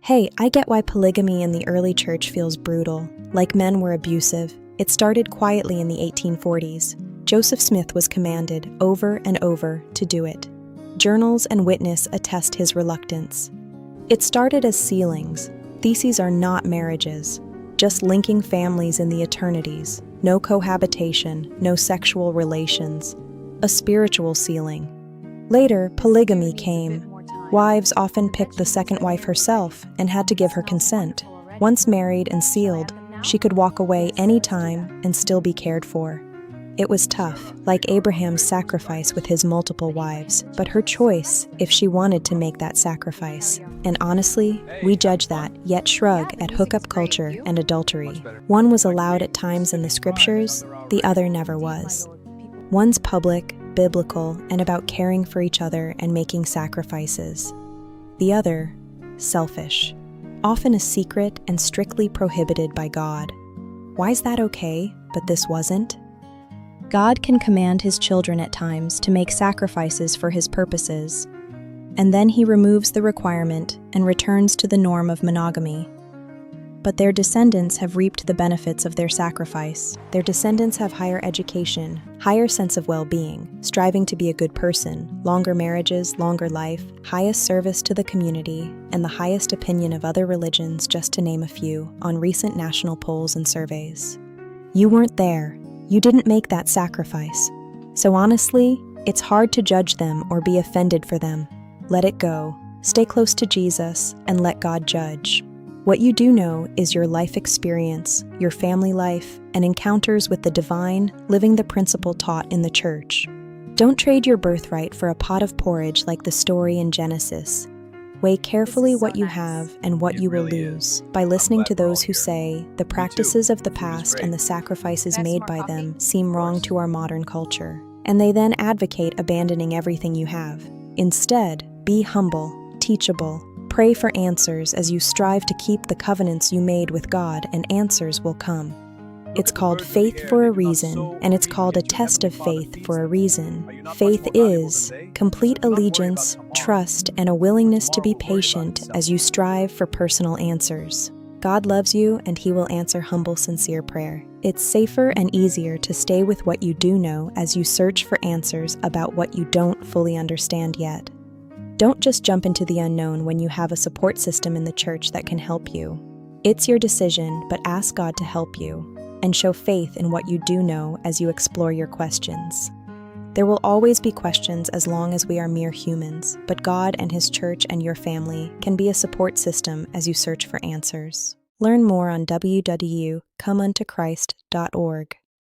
Hey, I get why polygamy in the early church feels brutal, like men were abusive. It started quietly in the 1840s. Joseph Smith was commanded over and over to do it. Journals and witness attest his reluctance. It started as sealings. Theses are not marriages, just linking families in the eternities. No cohabitation, no sexual relations. A spiritual sealing. Later, polygamy came. Wives often picked the second wife herself and had to give her consent. Once married and sealed, she could walk away any time and still be cared for. It was tough, like Abraham's sacrifice with his multiple wives, but her choice if she wanted to make that sacrifice. And honestly, we judge that, yet shrug at hookup culture and adultery. One was allowed at times in the scriptures, the other never was. One's public, biblical, and about caring for each other and making sacrifices. The other, selfish, often a secret and strictly prohibited by God. Why's that okay, but this wasn't? God can command his children at times to make sacrifices for his purposes, and then he removes the requirement and returns to the norm of monogamy. But their descendants have reaped the benefits of their sacrifice. Their descendants have higher education, higher sense of well-being, striving to be a good person, longer marriages, longer life, highest service to the community, and the highest opinion of other religions, just to name a few, on recent national polls and surveys. You weren't there. You didn't make that sacrifice. So honestly, it's hard to judge them or be offended for them. Let it go. Stay close to Jesus and let God judge. What you do know is your life experience, your family life, and encounters with the divine, living the principle taught in the church. Don't trade your birthright for a pot of porridge like the story in Genesis. Weigh carefully what you have and what you will lose by listening to those who say the practices of the past and the sacrifices made by them seem wrong to our modern culture, and they then advocate abandoning everything you have. Instead, be humble, teachable, pray for answers as you strive to keep the covenants you made with God, and answers will come. It's called faith for a reason, and it's called a test of faith for a reason. Faith is complete allegiance, trust, and a willingness to be patient as you strive for personal answers. God loves you, and he will answer humble, sincere prayer. It's safer and easier to stay with what you do know as you search for answers about what you don't fully understand yet. Don't just jump into the unknown when you have a support system in the church that can help you. It's your decision, but ask God to help you, and show faith in what you do know as you explore your questions. There will always be questions as long as we are mere humans, but God and his church and your family can be a support system as you search for answers. Learn more on www.comeuntoChrist.org.